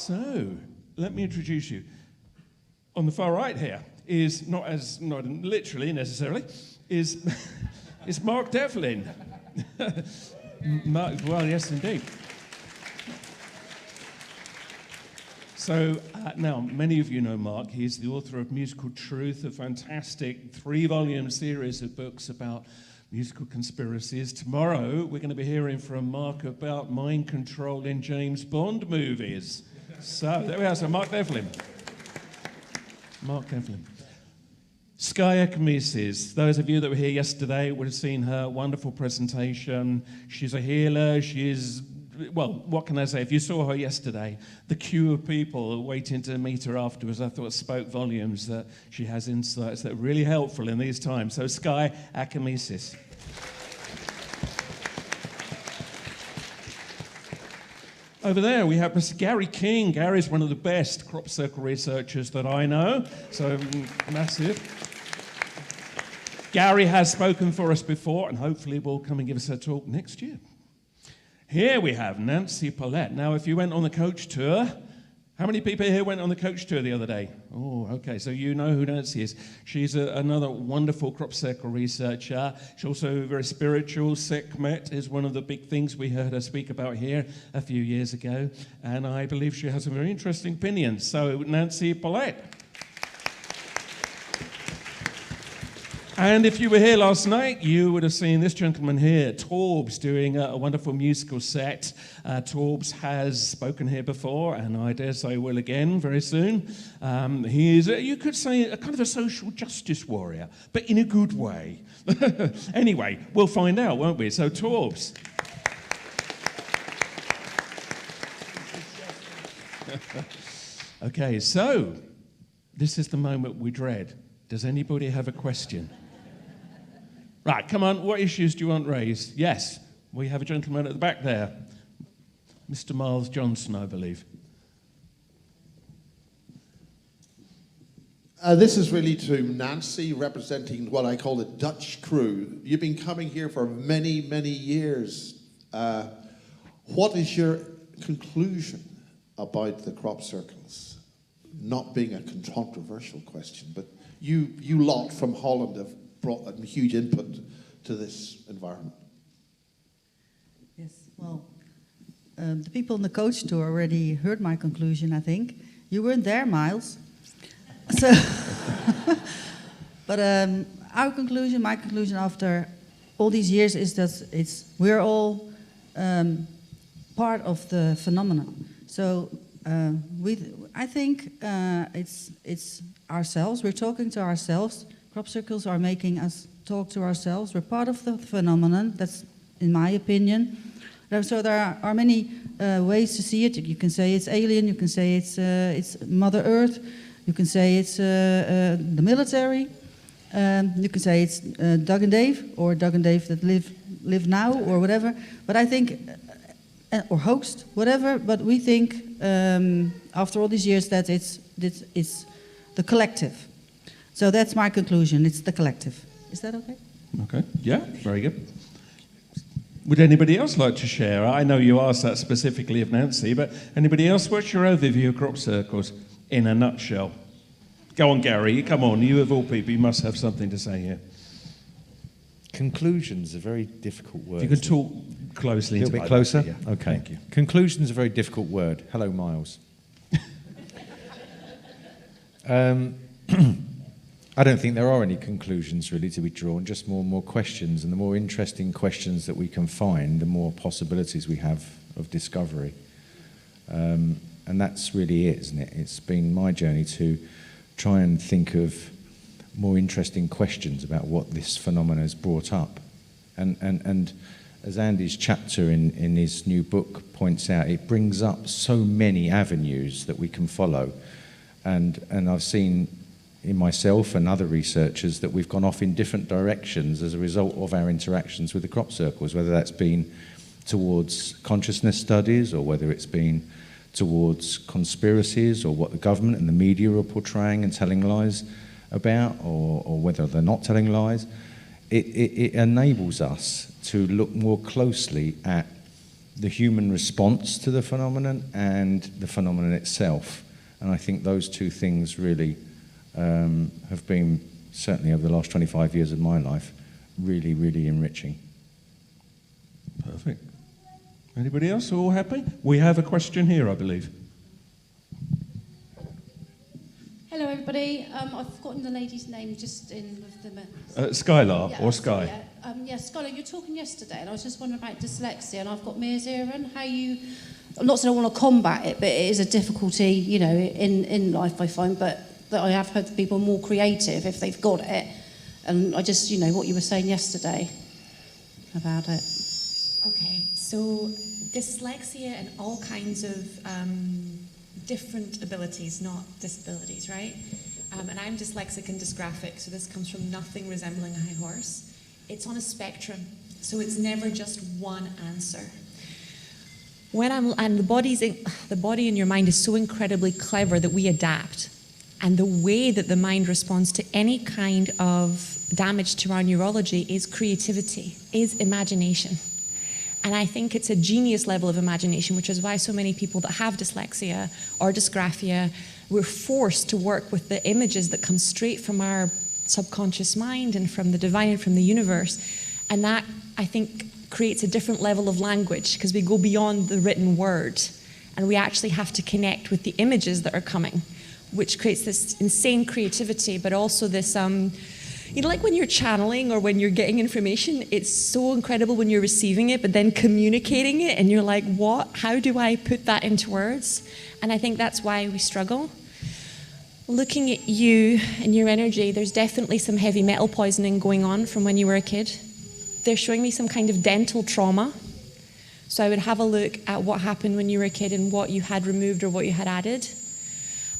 So, let me introduce you. On the far right here is, not literally necessarily, is Mark Devlin. Mark, well, yes, indeed. So now, many of you know Mark. He's the author of Musical Truth, a fantastic 3-volume series of books about musical conspiracies. Tomorrow, we're going to be hearing from Mark about mind control in James Bond movies. So there we are. So Mark Devlin. Mark Devlin. Skylar Acamesis. Those of you that were here yesterday would have seen her wonderful presentation. She's a healer. She's, well, what can I say? If you saw her yesterday, the queue of people waiting to meet her afterwards, I thought spoke volumes that she has insights that are really helpful in these times. So Skylar Acamesis. Over there we have Mr. Gary King. Gary's one of the best crop circle researchers that I know, so massive. Gary has spoken for us before and hopefully will come and give us a talk next year. Here we have Nancy Polet. Now, if you went on the coach tour, how many people here went on the coach tour the other day? Oh, okay, so you know who Nancy is. She's another wonderful crop circle researcher. She's also very spiritual. Sekhmet is one of the big things we heard her speak about here a few years ago, and I believe she has some very interesting opinions. So, Nancy Polet. And if you were here last night, you would have seen this gentleman here, Torbz, doing a wonderful musical set. Torbz has spoken here before, and I dare say will again very soon. He is, you could say, a kind of a social justice warrior, but in a good way. Anyway, we'll find out, won't we? So, Torbz. Okay, so this is the moment we dread. Does anybody have a question? Right, come on, what issues do you want raised? Yes, we have a gentleman at the back there. Mr. Miles Johnson, I believe. This is really to Nancy, representing what I call the Dutch crew. You've been coming here for many, many years. What is your conclusion about the crop circles? Not being a controversial question, but you lot from Holland have brought a huge input to this environment. Yes, well, the people on the coach tour already heard my conclusion, I think. You weren't there, Miles. So, but my conclusion after all these years is that we're all part of the phenomenon. So I think it's ourselves. We're talking to ourselves. Crop circles are making us talk to ourselves. We're part of the phenomenon. That's, in my opinion. So there are many ways to see it. You can say it's alien. You can say it's Mother Earth. You can say it's the military. You can say it's Doug and Dave, or Doug and Dave that live now, or whatever. But I think, or host, whatever. But we think, after all these years, that it's the collective. So that's my conclusion. It's the collective. Is that okay? Okay. Yeah, very good. Would anybody else like to share? I know you asked that specifically of Nancy, but anybody else? What's your overview of crop circles in a nutshell? Go on, Gary. Come on. You of all people, you must have something to say here. Conclusion's a very difficult word. If you can talk closely. A little bit closer? Yeah. Okay. Thank you. Conclusion's a very difficult word. Hello, Miles. I don't think there are any conclusions really to be drawn, just more and more questions, and the more interesting questions that we can find, the more possibilities we have of discovery. And that's really it, isn't it? It's been my journey to try and think of more interesting questions about what this phenomenon has brought up. And as Andy's chapter in his new book points out, it brings up so many avenues that we can follow. And I've seen in myself and other researchers that we've gone off in different directions as a result of our interactions with the crop circles, whether that's been towards consciousness studies, or whether it's been towards conspiracies, or what the government and the media are portraying and telling lies about, or whether they're not telling lies. It enables us to look more closely at the human response to the phenomenon and the phenomenon itself. And I think those two things really have been, certainly over the last 25 years of my life, really, really enriching. Perfect. Anybody else all happy? We have a question here, I believe. Hello, everybody. I've forgotten the lady's name just in with the... Skylar, Yeah, or Sky. Yeah, Skylar, you were talking yesterday, and I was just wondering about dyslexia, and I've got Mears-Ehren's. How you... I'm not saying I want to combat it, but it is a difficulty, you know, in life, I find, but that I have heard people more creative if they've got it. And I just, you know, what you were saying yesterday about it. Okay, so dyslexia and all kinds of different abilities, not disabilities, right? And I'm dyslexic and dysgraphic, so this comes from nothing resembling a high horse. It's on a spectrum, so it's never just one answer. And the body and your mind is so incredibly clever that we adapt. And the way that the mind responds to any kind of damage to our neurology is creativity, is imagination. And I think it's a genius level of imagination, which is why so many people that have dyslexia or dysgraphia, we're forced to work with the images that come straight from our subconscious mind and from the divine and from the universe. And that, I think, creates a different level of language because we go beyond the written word and we actually have to connect with the images that are coming, which creates this insane creativity, but also this, you know, like when you're channeling or when you're getting information, it's so incredible when you're receiving it, but then communicating it and you're like, what? How do I put that into words? And I think that's why we struggle. Looking at you and your energy, there's definitely some heavy metal poisoning going on from when you were a kid. They're showing me some kind of dental trauma. So I would have a look at what happened when you were a kid and what you had removed or what you had added.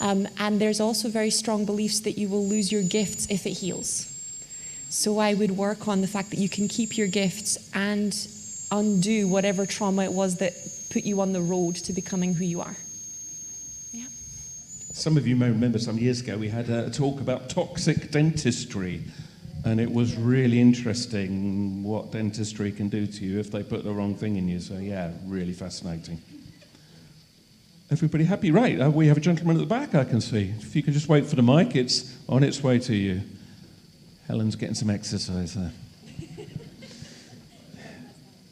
And there's also very strong beliefs that you will lose your gifts if it heals. So I would work on the fact that you can keep your gifts and undo whatever trauma it was that put you on the road to becoming who you are. Yeah. Some of you may remember some years ago we had a talk about toxic dentistry, and it was really interesting what dentistry can do to you if they put the wrong thing in you. So yeah, really fascinating. Everybody happy? Right, we have a gentleman at the back I can see. If you can just wait for the mic, it's on its way to you. Helen's getting some exercise there.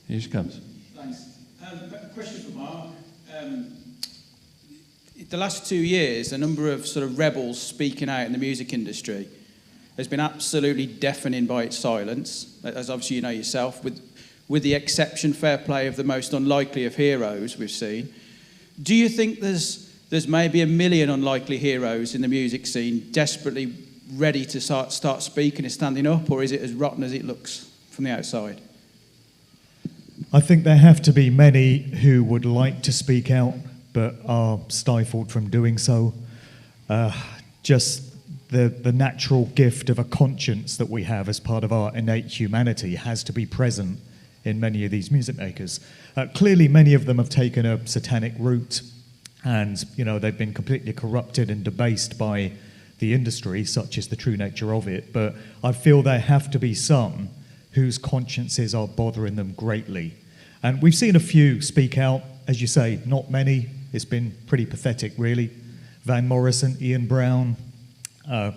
Here she comes. Thanks. A question for Mark. The last 2 years, the number of sort of rebels speaking out in the music industry has been absolutely deafening by its silence, as obviously you know yourself, with the exception, fair play, of the most unlikely of heroes we've seen. Do you think there's maybe 1 million unlikely heroes in the music scene desperately ready to start speaking and standing up, or is it as rotten as it looks from the outside? I think there have to be many who would like to speak out but are stifled from doing so. Just the natural gift of a conscience that we have as part of our innate humanity has to be present in many of these music makers. Clearly, many of them have taken a satanic route, and you know they've been completely corrupted and debased by the industry, such is the true nature of it. But I feel there have to be some whose consciences are bothering them greatly. And we've seen a few speak out, as you say, not many. It's been pretty pathetic, really. Van Morrison, Ian Brown,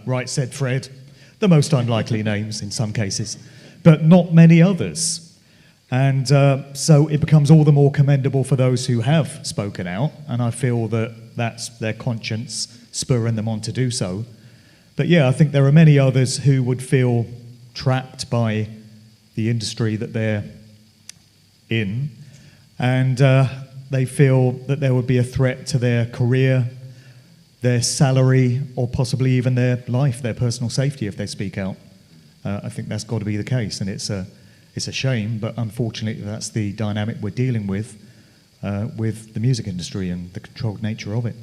Right Said Fred, the most unlikely names in some cases, but not many others. And so it becomes all the more commendable for those who have spoken out, and I feel that that's their conscience spurring them on to do so. But yeah, I think there are many others who would feel trapped by the industry that they're in, and they feel that there would be a threat to their career, their salary, or possibly even their life, their personal safety if they speak out. I think that's got to be the case, and it's a shame, but unfortunately that's the dynamic we're dealing with the music industry and the controlled nature of it.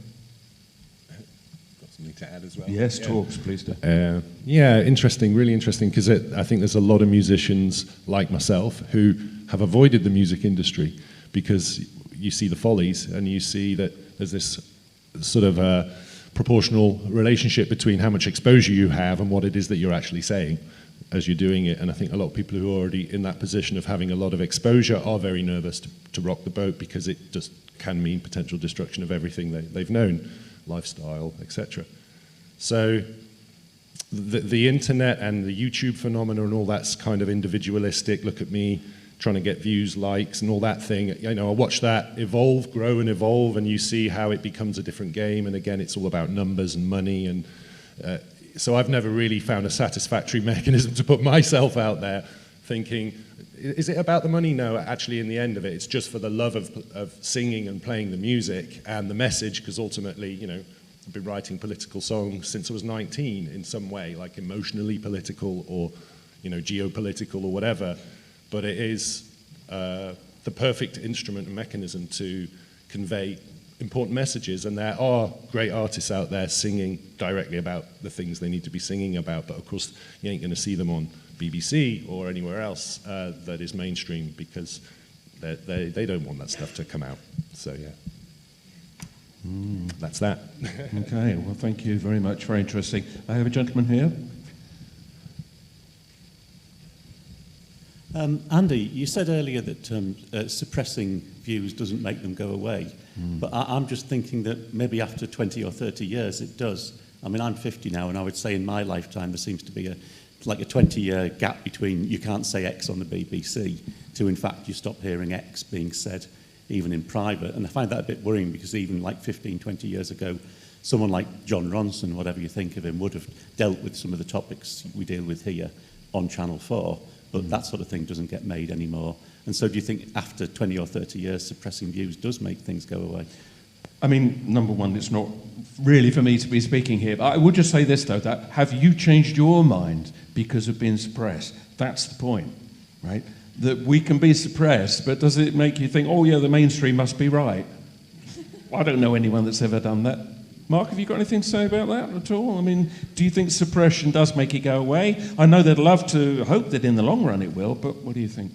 Got something to add as well? Yes, Torbz, please do. Yeah, interesting, really interesting, because I think there's a lot of musicians like myself who have avoided the music industry because you see the follies and you see that there's this sort of proportional relationship between how much exposure you have and what it is that you're actually saying. as you're doing it. And I think a lot of people who are already in that position of having a lot of exposure are very nervous to rock the boat, because it just can mean potential destruction of everything they've known, lifestyle, etc. So the internet and the YouTube phenomena and all that's kind of individualistic. Look at me trying to get views, likes, and all that thing. You know, I watch that evolve, grow and evolve, and you see how it becomes a different game. And again, it's all about numbers and money. And so I've never really found a satisfactory mechanism to put myself out there thinking, is it about the money? No, actually, in the end of it, it's just for the love of singing and playing the music and the message, because ultimately, you know, I've been writing political songs since I was 19 in some way, like emotionally political or, you know, geopolitical or whatever. But it is the perfect instrument and mechanism to convey important messages. And there are great artists out there singing directly about the things they need to be singing about. But of course, you ain't going to see them on BBC or anywhere else that is mainstream, because they don't want that stuff to come out. So, yeah. That's that. Okay, well, thank you very much. Very interesting. I have a gentleman here. Andy, you said earlier that suppressing views doesn't make them go away, but I'm just thinking that maybe after 20 or 30 years it does. I mean, I'm 50 now, and I would say in my lifetime there seems to be a 20-year gap between you can't say X on the BBC to, in fact, you stop hearing X being said even in private. And I find that a bit worrying, because even like 15, 20 years ago, someone like John Ronson, whatever you think of him, would have dealt with some of the topics we deal with here on Channel 4. But that sort of thing doesn't get made anymore. And so do you think after 20 or 30 years, suppressing views does make things go away? I mean, number one, it's not really for me to be speaking here, but I would just say this, though, that have you changed your mind because of being suppressed? That's the point, right? That we can be suppressed, but does it make you think, oh, yeah, the mainstream must be right? I don't know anyone that's ever done that. Mark, have you got anything to say about that at all? I mean, do you think suppression does make it go away? I know they'd love to hope that in the long run it will, but what do you think?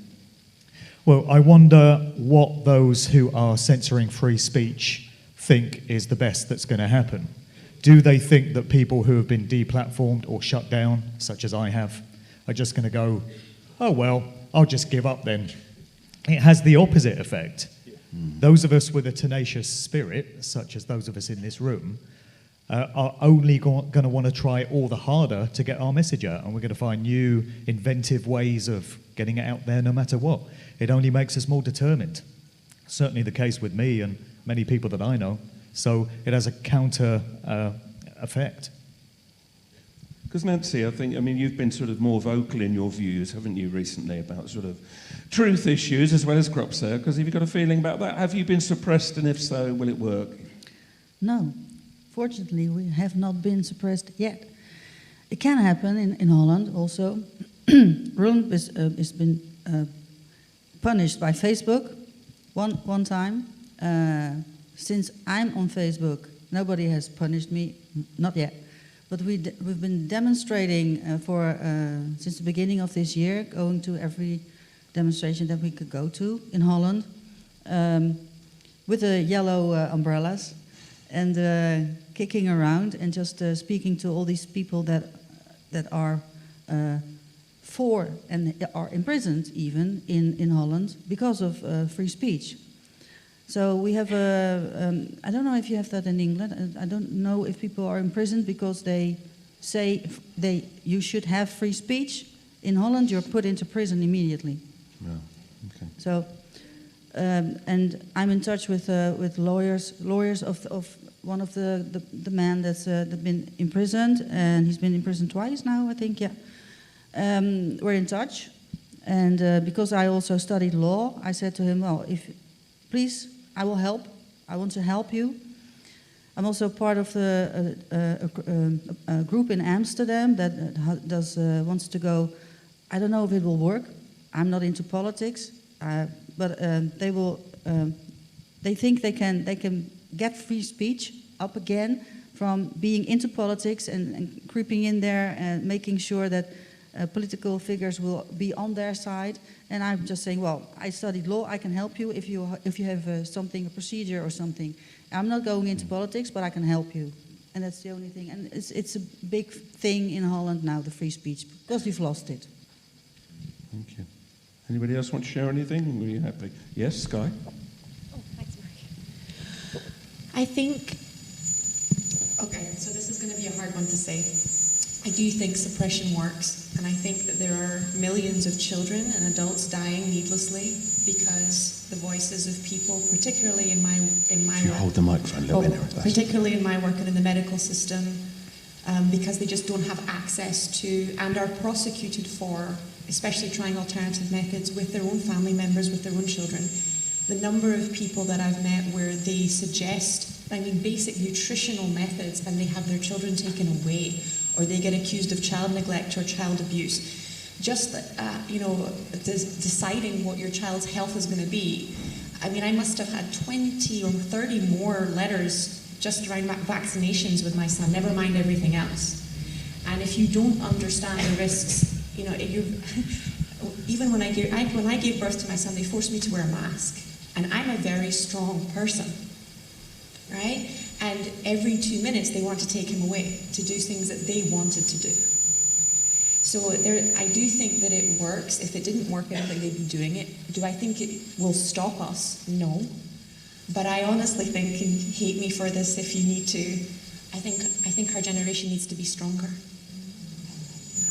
Well, I wonder what those who are censoring free speech think is the best that's going to happen. Do they think that people who have been deplatformed or shut down, such as I have, are just going to go, oh, well, I'll just give up then? It has the opposite effect. Those of us with a tenacious spirit, such as those of us in this room, are only going to want to try all the harder to get our message out, and we're going to find new, inventive ways of getting it out there no matter what. It only makes us more determined. Certainly the case with me and many people that I know. So it has a counter effect. Because Nancy, I mean, you've been sort of more vocal in your views, haven't you, recently, about sort of truth issues as well as crop circles. Have you got a feeling about that? Have you been suppressed, and if so, will it work? No. Fortunately, we have not been suppressed yet. It can happen in Holland also. Roland has been punished by Facebook one time. Since I'm on Facebook, nobody has punished me, not yet. But we've been demonstrating since the beginning of this year, going to every demonstration that we could go to in Holland, with the yellow umbrellas, and kicking around and just speaking to all these people that are for and are imprisoned even in Holland because of free speech. So we have I don't know if you have that in England. I don't know if people are imprisoned because they say you should have free speech. In Holland, you're put into prison immediately. Yeah. Okay. So, and I'm in touch with lawyers of one of the men that's been imprisoned, and he's been imprisoned twice now, I think. Yeah. We're in touch, and because I also studied law, I said to him, well, please, I will help. I want to help you. I'm also part of a group in Amsterdam that wants to go. I don't know if it will work. I'm not into politics, but they will. They think they can get free speech up again from being into politics and creeping in there and making sure that political figures will be on their side. And I'm just saying, well, I studied law. I can help you if you have a procedure or something. I'm not going into politics, but I can help you. And that's the only thing. And it's a big thing in Holland now, the free speech, because we've lost it. Thank you. Anybody else want to share anything? Were you happy? Yes, Sky? Oh, thanks, Mark. I think, okay, so this is going to be a hard one to say. I do think suppression works, and I think that there are millions of children and adults dying needlessly because the voices of people, particularly in my If you work, hold the microphone a little bit nearer. particularly in my work and in the medical system, because they just don't have access to and are prosecuted for, especially trying alternative methods with their own family members, with their own children. The number of people that I've met where they suggest, basic nutritional methods, and they have their children taken away, or they get accused of child neglect or child abuse. Just, deciding what your child's health is going to be. I must have had 20 or 30 more letters just around vaccinations with my son, never mind everything else. And if you don't understand the risks, even when I gave birth to my son, they forced me to wear a mask. And I'm a very strong person, right? And every 2 minutes they want to take him away to do things that they wanted to do. So I do think that it works. If it didn't work, I don't think they'd be doing it. Do I think it will stop us? No. But I honestly think, and hate me for this if you need to, I think our generation needs to be stronger.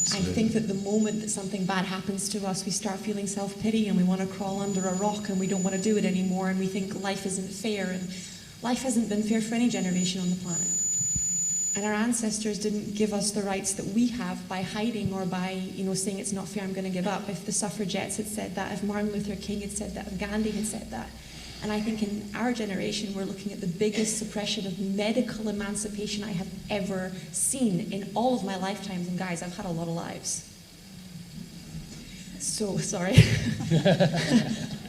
Absolutely. I think that the moment that something bad happens to us, we start feeling self-pity and we want to crawl under a rock and we don't want to do it anymore, and we think life isn't fair, and life hasn't been fair for any generation on the planet. And our ancestors didn't give us the rights that we have by hiding or by, saying it's not fair, I'm going to give up. If the suffragettes had said that, if Martin Luther King had said that, if Gandhi had said that. And I think in our generation, we're looking at the biggest suppression of medical emancipation I have ever seen in all of my lifetimes. And guys, I've had a lot of lives. So, sorry.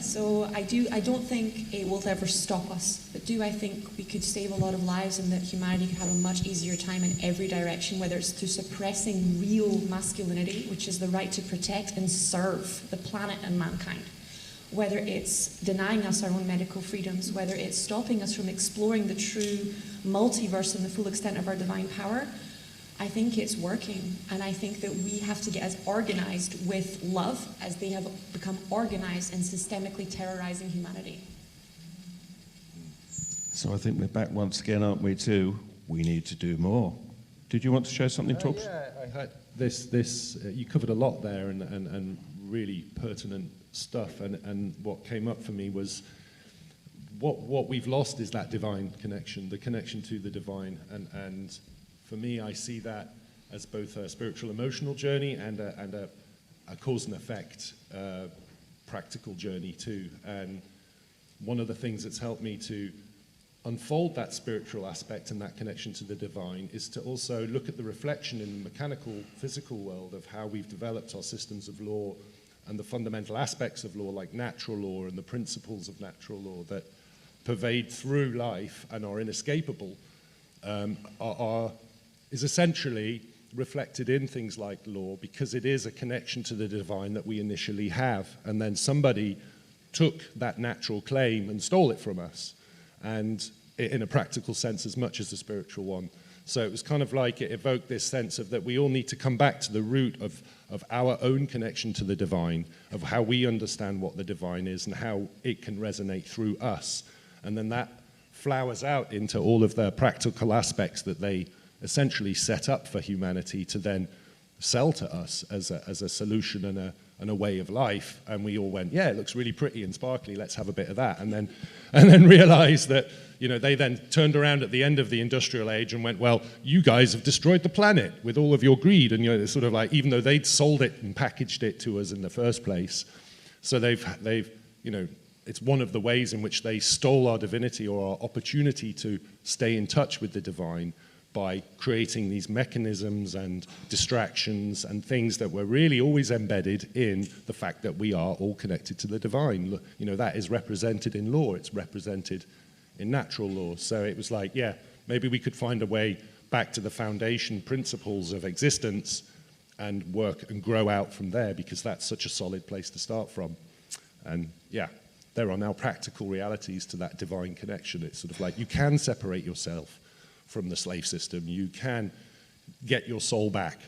So I don't think it will ever stop us, but do I think we could save a lot of lives and that humanity could have a much easier time in every direction, whether it's through suppressing real masculinity, which is the right to protect and serve the planet and mankind, whether it's denying us our own medical freedoms, whether it's stopping us from exploring the true multiverse and the full extent of our divine power. I think it's working, and I think that we have to get as organized with love as they have become organized in systemically terrorizing humanity. So I think we're back once again, aren't we, to we need to do more. Did you want to share something, Torbz? Yeah, I had this you covered a lot there and really pertinent stuff, and what came up for me was what we've lost is that divine connection, the connection to the divine, and for me, I see that as both a spiritual, emotional journey and a cause and effect practical journey too. And one of the things that's helped me to unfold that spiritual aspect and that connection to the divine is to also look at the reflection in the mechanical, physical world of how we've developed our systems of law and the fundamental aspects of law, like natural law and the principles of natural law that pervade through life and are inescapable, is essentially reflected in things like law, because it is a connection to the divine that we initially have, and then somebody took that natural claim and stole it from us, and in a practical sense as much as a spiritual one. So it was kind of like it evoked this sense of that we all need to come back to the root of our own connection to the divine, of how we understand what the divine is and how it can resonate through us, and then that flowers out into all of the practical aspects that they essentially set up for humanity to then sell to us as a solution and a way of life. And we all went, yeah, it looks really pretty and sparkly, let's have a bit of that. And then realized that, they then turned around at the end of the industrial age and went, well, you guys have destroyed the planet with all of your greed. And it's sort of like, even though they'd sold it and packaged it to us in the first place, so they've it's one of the ways in which they stole our divinity or our opportunity to stay in touch with the divine, by creating these mechanisms and distractions and things that were really always embedded in the fact that we are all connected to the divine. That is represented in law, it's represented in natural law. So it was like, yeah, maybe we could find a way back to the foundation principles of existence and work and grow out from there, because that's such a solid place to start from. And yeah, there are now practical realities to that divine connection. It's sort of like you can separate yourself from the slave system. You can get your soul back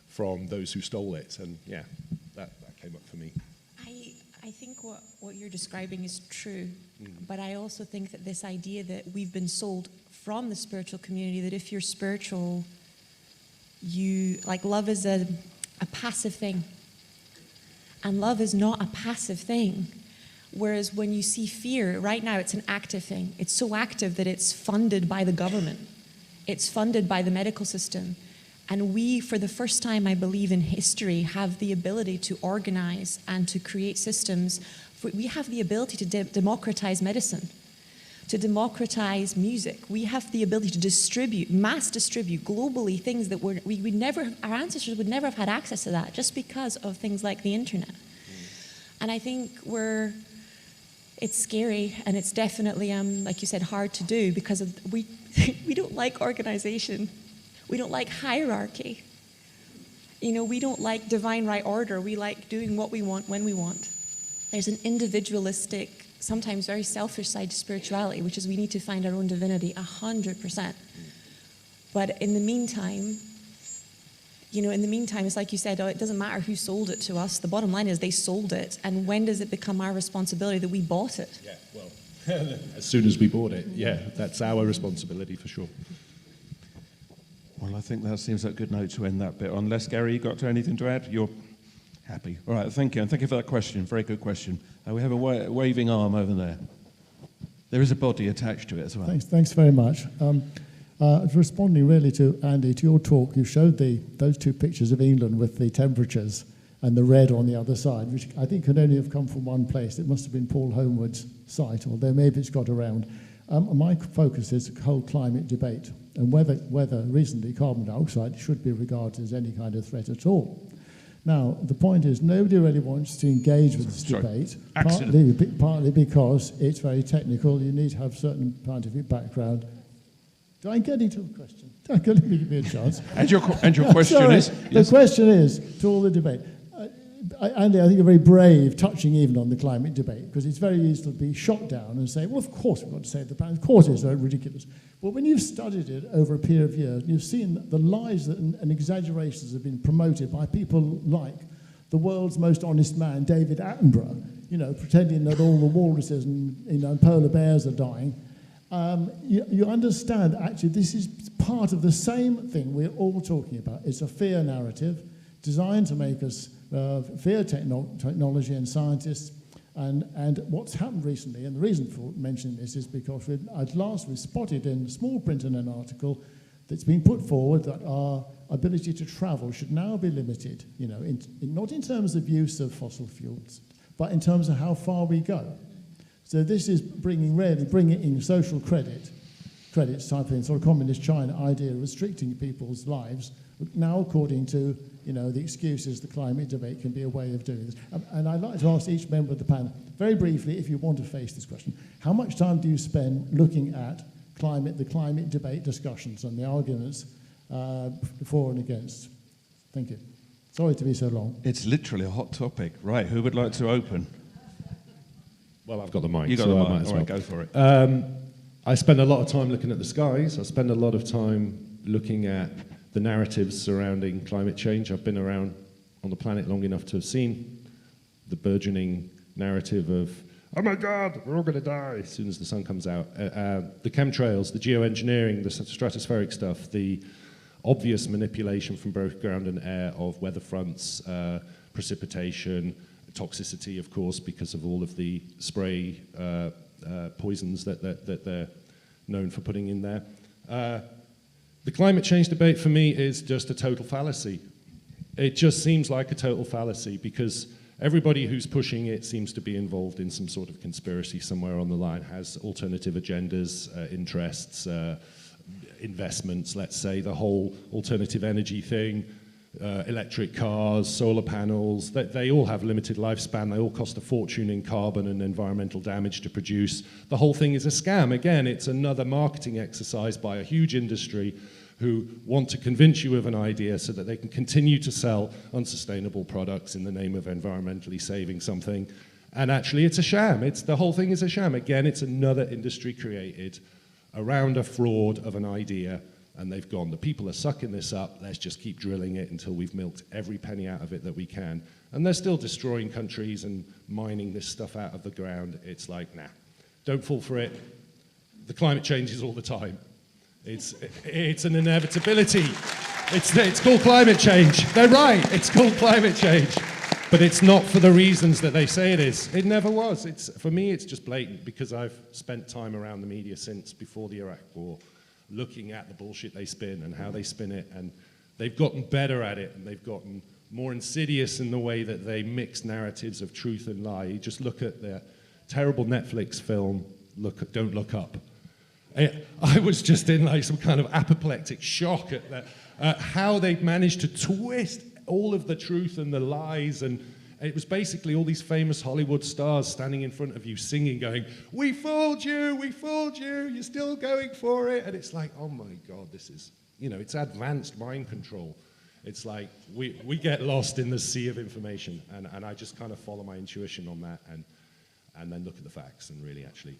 from those who stole it. And yeah, that came up for me. I think what you're describing is true, but I also think that this idea that we've been sold from the spiritual community, that if you're spiritual, love is a passive thing. And love is not a passive thing. Whereas when you see fear, right now it's an active thing. It's so active that it's funded by the government. It's funded by the medical system. And we, for the first time, I believe, in history, have the ability to organize and to create systems. We have the ability to democratize medicine, to democratize music. We have the ability to distribute, mass distribute globally things that our ancestors would never have had access to that just because of things like the internet. And I think it's scary, and it's definitely, like you said, hard to do because we don't like organization. We don't like hierarchy. We don't like divine right order. We like doing what we want when we want. There's an individualistic, sometimes very selfish side to spirituality, which is we need to find our own divinity 100%. But in the meantime, it's like you said, it doesn't matter who sold it to us. The bottom line is they sold it. And when does it become our responsibility that we bought it? Yeah, well, as soon as we bought it, yeah, that's our responsibility for sure. Well, I think that seems like a good note to end that bit on. Unless, Gary, you got anything to add? You're happy. All right, thank you. And thank you for that question. Very good question. We have a waving arm over there. There is a body attached to it as well. Thanks very much. Responding really to, Andy, to your talk, you showed those two pictures of England with the temperatures and the red on the other side, which I think could only have come from one place. It must have been Paul Homewood's site, although maybe it's got around. My focus is the whole climate debate and whether recently carbon dioxide should be regarded as any kind of threat at all. Now, the point is nobody really wants to engage with this debate, partly because it's very technical. You need to have certain scientific background. Do I get into a question? Give me a chance. And your question is? Yes. The question is, to all the debate, Andy, I think you're very brave, touching even on the climate debate, because it's very easy to be shot down and say, well, of course we've got to save the planet, of course it's so ridiculous. But when you've studied it over a period of years, you've seen the lies and exaggerations have been promoted by people like the world's most honest man, David Attenborough, pretending that all the walruses and polar bears are dying. You understand, actually, this is part of the same thing we're all talking about. It's a fear narrative designed to make us fear technology and scientists. And what's happened recently, and the reason for mentioning this is because at last we've spotted in small print in an article that's been put forward that our ability to travel should now be limited, not in terms of use of fossil fuels, but in terms of how far we go. So this is bringing in social credits type thing, sort of communist China idea of restricting people's lives. Now, according to the excuses, the climate debate can be a way of doing this. And I'd like to ask each member of the panel, very briefly, if you want to face this question, how much time do you spend looking at the climate debate discussions and the arguments for and against? Thank you. Sorry to be so long. It's literally a hot topic. Right, who would like to open? Well, I've got the mic. You got so the I might mic. as All well. right, go for it. I spend a lot of time looking at the skies. I spend a lot of time looking at the narratives surrounding climate change. I've been around on the planet long enough to have seen the burgeoning narrative of, oh my God, we're all going to die as soon as the sun comes out. The chemtrails, the geoengineering, the stratospheric stuff, the obvious manipulation from both ground and air of weather fronts, precipitation, toxicity, of course, because of all of the spray poisons that they're known for putting in there. The climate change debate for me is just a total fallacy. It just seems like a total fallacy because everybody who's pushing it seems to be involved in some sort of conspiracy somewhere on the line, has alternative agendas, interests, investments, let's say, the whole alternative energy thing, electric cars, solar panels, they all have limited lifespan, they all cost a fortune in carbon and environmental damage to produce. The whole thing is a scam. Again, it's another marketing exercise by a huge industry who want to convince you of an idea so that they can continue to sell unsustainable products in the name of environmentally saving something. And actually it's a sham. The whole thing is a sham. Again, it's another industry created around a fraud of an idea, and they've gone, the people are sucking this up, let's just keep drilling it until we've milked every penny out of it that we can. And they're still destroying countries and mining this stuff out of the ground. It's like, nah, don't fall for it. The climate changes all the time. It's an inevitability. It's called climate change. They're right, it's called climate change. But it's not for the reasons that they say it is. It never was. For me, it's just blatant, because I've spent time around the media since before the Iraq War, looking at the bullshit they spin and how they spin it, and they've gotten better at it, and they've gotten more insidious in the way that they mix narratives of truth and lie. You just look at their terrible Netflix film, Don't Look Up. I was just in like some kind of apoplectic shock at how they've managed to twist all of the truth and the lies, and it was basically all these famous Hollywood stars standing in front of you singing, going, we fooled you, you're still going for it. And it's like, oh my God, this is, it's advanced mind control. It's like we get lost in the sea of information, and I just kind of follow my intuition on that, and then look at the facts and really actually.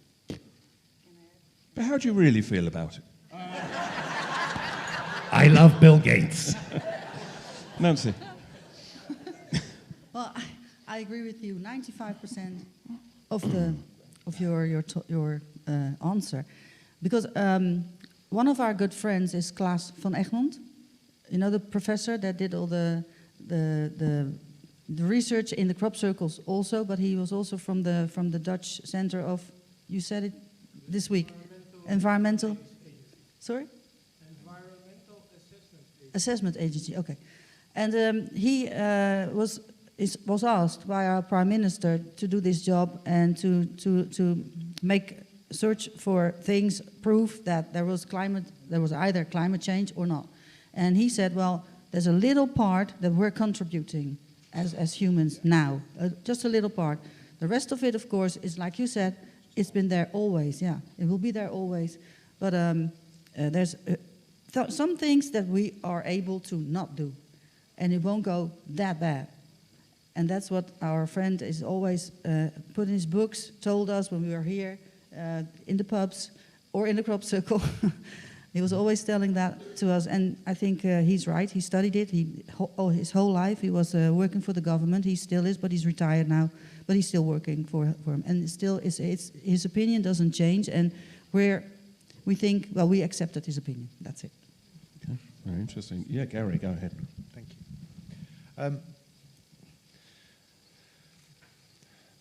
But how do you really feel about it? I love Bill Gates. Nancy? Well, I agree with you. 95% of your answer, because one of our good friends is Klaas van Egmond. You know, the professor that did all the research in the crop circles also, but he was also from the Dutch Center of, you said it this week, environmental. Sorry. Environmental Assessment Agency. Okay. And he was asked by our Prime Minister to do this job and to make search for things, proof that there was either climate change or not. And he said, well, there's a little part that we're contributing as humans now, just a little part. The rest of it, of course, is like you said, it's been there always. Yeah, it will be there always. But there's some things that we are able to not do, and it won't go that bad. And that's what our friend is always put in his books, told us when we were here in the pubs or in the crop circle. He was always telling that to us, and I think he's right. He studied it. His whole life he was working for the government. He still is, but he's retired now. But he's still working for him, and still his opinion doesn't change. And we think, well, we accepted his opinion. That's it. Okay. Very interesting. Yeah, Gary, go ahead. Thank you.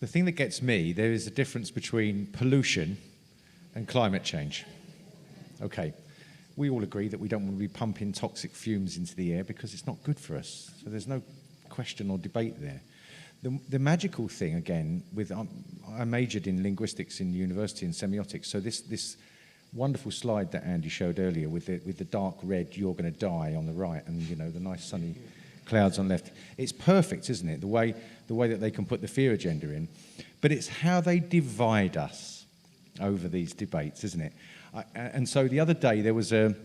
The thing that gets me, there is a difference between pollution and climate change. Okay, we all agree that we don't want to be pumping toxic fumes into the air because it's not good for us. So there's no question or debate there. The magical thing, again, I majored in linguistics in university and semiotics, so this wonderful slide that Andy showed earlier with the dark red, you're going to die on the right, and the nice sunny clouds on the left. It's perfect, isn't it? The way that they can put the fear agenda in. But it's how they divide us over these debates, isn't it? And so the other day there was an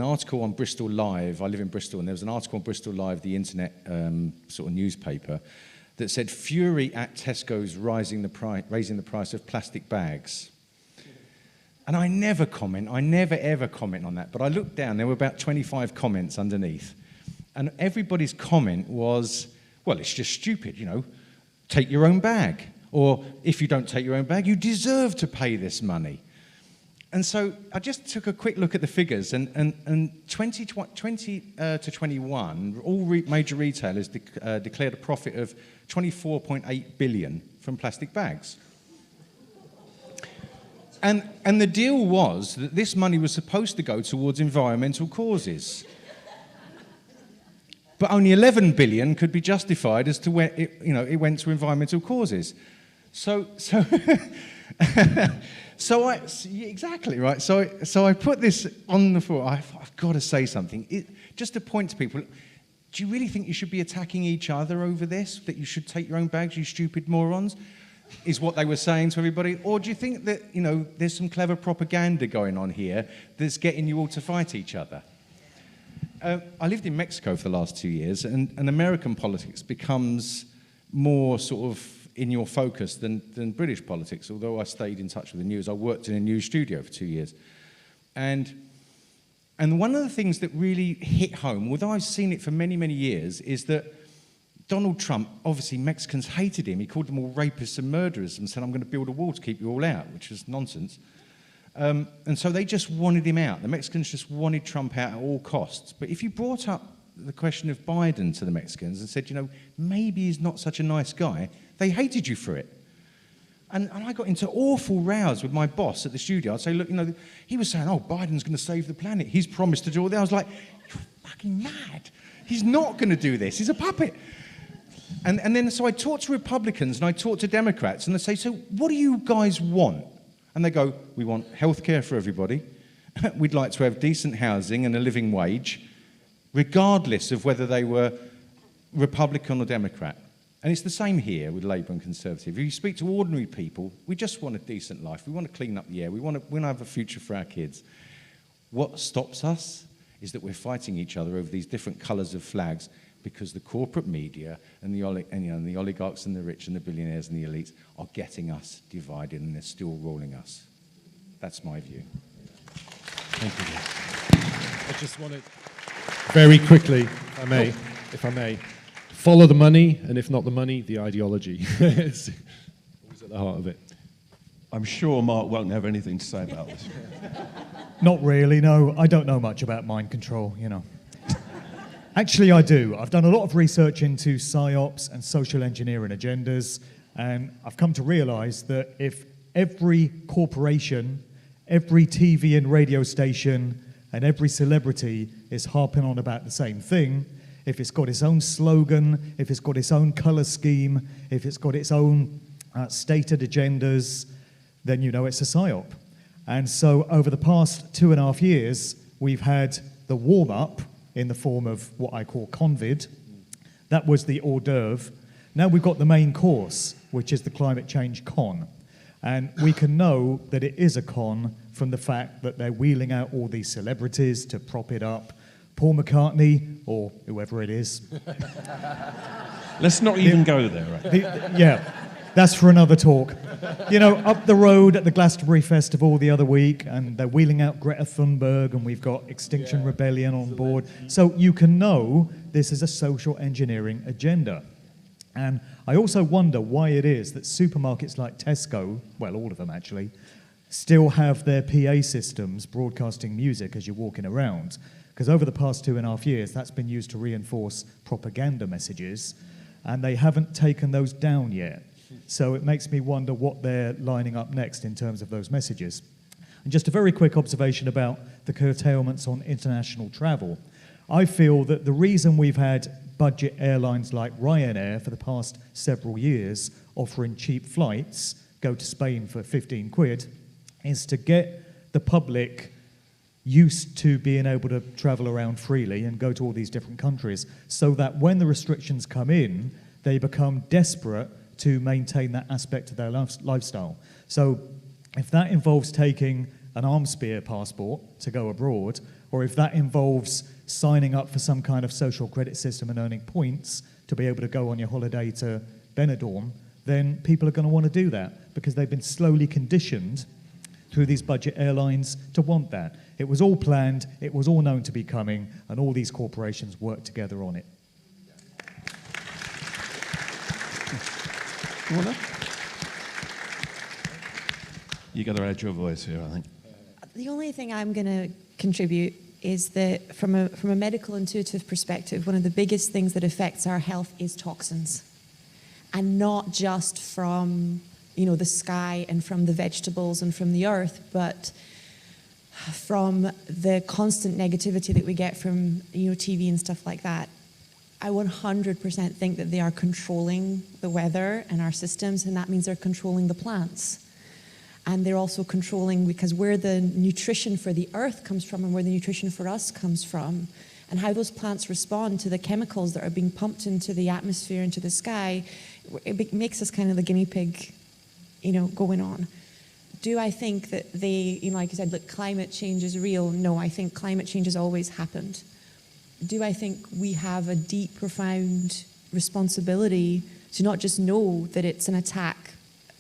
article on Bristol Live. I live in Bristol, and there was an article on Bristol Live, the internet sort of newspaper, that said fury at Tesco's raising the price of plastic bags. And I never ever comment on that. But I looked down, there were about 25 comments underneath. And everybody's comment was, well, it's just stupid, take your own bag. Or if you don't take your own bag, you deserve to pay this money. And so I just took a quick look at the figures, and 20 to 21, all major retailers declared a profit of 24.8 billion from plastic bags. And the deal was that this money was supposed to go towards environmental causes. But only 11 billion could be justified as to where it went to environmental causes. So exactly right. So I put this on the floor. I've got to say something, just to point to people. Do you really think you should be attacking each other over this? That you should take your own bags, you stupid morons? Is what they were saying to everybody? Or do you think that there's some clever propaganda going on here that's getting you all to fight each other? I lived in Mexico for the last 2 years, and American politics becomes more sort of in your focus than British politics, although I stayed in touch with the news. I worked in a news studio for 2 years. And one of the things that really hit home, although I've seen it for many, many years, is that Donald Trump, obviously Mexicans hated him. He called them all rapists and murderers and said, I'm going to build a wall to keep you all out, which was nonsense. And so they just wanted him out. The Mexicans just wanted Trump out at all costs. But if you brought up the question of Biden to the Mexicans and said, maybe he's not such a nice guy, they hated you for it. And I got into awful rows with my boss at the studio. I'd say, look, he was saying, oh, Biden's going to save the planet. He's promised to do all that. I was like, you're fucking mad. He's not going to do this. He's a puppet. And then so I talk to Republicans and I talk to Democrats and they say, so what do you guys want? And they go, we want healthcare for everybody. We'd like to have decent housing and a living wage, regardless of whether they were Republican or Democrat. And it's the same here with Labour and Conservative. If you speak to ordinary people, we just want a decent life. We want to clean up the air. We want to have a future for our kids. What stops us is that we're fighting each other over these different colours of flags because the corporate media and the oligarchs and the rich and the billionaires and the elites are getting us divided and they're still ruling us. That's my view. Thank you. I just want to very quickly, if I may, follow the money, and if not the money, the ideology. It's always at the heart of it. I'm sure Mark won't have anything to say about this. Not really, no. I don't know much about mind control, Actually, I do. I've done a lot of research into psyops and social engineering agendas, and I've come to realize that if every corporation, every TV and radio station, and every celebrity is harping on about the same thing, if it's got its own slogan, if it's got its own color scheme, if it's got its own stated agendas, then it's a psyop. And so over the past 2.5 years, we've had the warm-up in the form of what I call convid. That was the hors d'oeuvre. Now we've got the main course, which is the climate change con. And we can know that it is a con from the fact that they're wheeling out all these celebrities to prop it up. Paul McCartney, or whoever it is. Let's not even go there. Right? That's for another talk. Up the road at the Glastonbury Festival the other week, and they're wheeling out Greta Thunberg, and we've got Extinction Rebellion on board. So you can know this is a social engineering agenda. And I also wonder why it is that supermarkets like Tesco, well, all of them actually, still have their PA systems broadcasting music as you're walking around. Because over the past 2.5 years, that's been used to reinforce propaganda messages, and they haven't taken those down yet. So it makes me wonder what they're lining up next in terms of those messages. And just a very quick observation about the curtailments on international travel. I feel that the reason we've had budget airlines like Ryanair for the past several years offering cheap flights, go to Spain for 15 quid, is to get the public used to being able to travel around freely and go to all these different countries, so that when the restrictions come in, they become desperate to maintain that aspect of their lifestyle. So if that involves taking an arms spear passport to go abroad, or if that involves signing up for some kind of social credit system and earning points to be able to go on your holiday to Benidorm, then people are going to want to do that because they've been slowly conditioned through these budget airlines to want that. It was all planned, it was all known to be coming, and all these corporations worked together on it. You got to add your voice here, I think. The only thing I'm going to contribute is that from a medical intuitive perspective, one of the biggest things that affects our health is toxins. And not just from, the sky and from the vegetables and from the earth, but from the constant negativity that we get from, TV and stuff like that. I 100% think that they are controlling the weather and our systems, and that means they're controlling the plants. And they're also controlling, because where the nutrition for the earth comes from and where the nutrition for us comes from, and how those plants respond to the chemicals that are being pumped into the atmosphere, into the sky, it makes us kind of the guinea pig, going on. Do I think that they, like you said, look, climate change is real? No, I think climate change has always happened. Do I think we have a deep, profound responsibility to not just know that it's an attack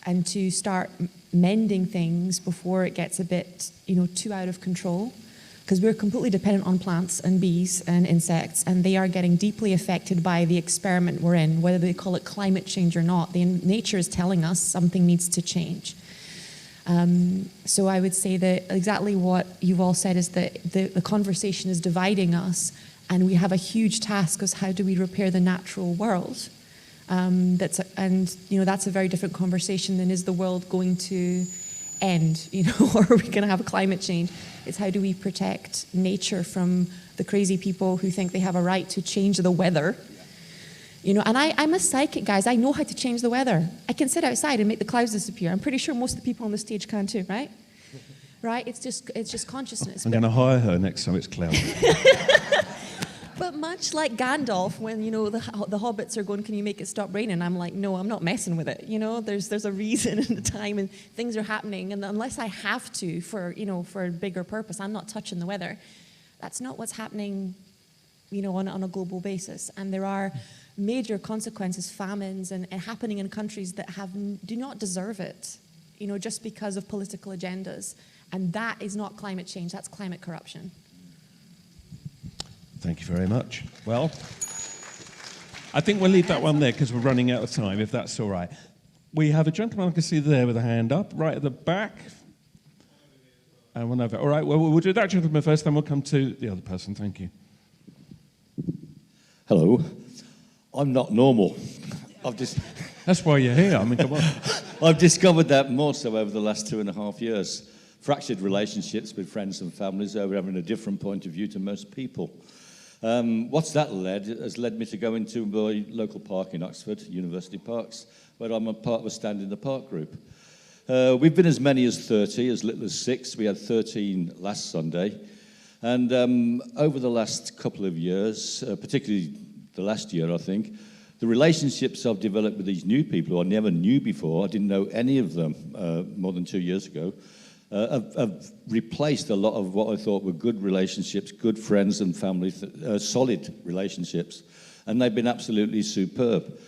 and to start mending things before it gets a bit, too out of control. Because we're completely dependent on plants and bees and insects, and they are getting deeply affected by the experiment we're in, whether they call it climate change or not. Nature is telling us something needs to change. So I would say that exactly what you've all said is that the conversation is dividing us, and we have a huge task as how do we repair the natural world. That's a very different conversation than is the world going to end, or are we going to have a climate change? It's how do we protect nature from the crazy people who think they have a right to change the weather. And I'm a psychic, guys. I know how to change the weather. I can sit outside and make the clouds disappear. I'm pretty sure most of the people on the stage can too, right? Right? It's just consciousness. I'm going to hire her next time it's cloudy. But much like Gandalf, when the hobbits are going, "Can you make it stop raining?" I'm like, no, I'm not messing with it. There's a reason and a time, and things are happening. And unless I have to for a bigger purpose, I'm not touching the weather. That's not what's happening, on a global basis. And there are major consequences, famines, and happening in countries that do not deserve it, just because of political agendas. And that is not climate change. That's climate corruption. Thank you very much. Well, I think we'll leave that one there because we're running out of time, if that's all right. We have a gentleman I can see there with a hand up, right at the back. And one over. All right, well, we'll do that gentleman first, then we'll come to the other person. Thank you. Hello. I'm not normal. That's why you're here. I mean, come on. I've discovered that more so over the last 2.5 years. Fractured relationships with friends and families over having a different point of view to most people. What's that has led me to go into my local park in Oxford, University Parks, where I'm a part of a Stand in the Park group. We've been as many as 30, as little as 6. We had 13 last Sunday. And over the last couple of years, particularly the last year, I think, the relationships I've developed with these new people who I never knew before, I didn't know any of them more than 2 years ago, have replaced a lot of what I thought were good relationships, good friends and family, solid relationships, and they've been absolutely superb.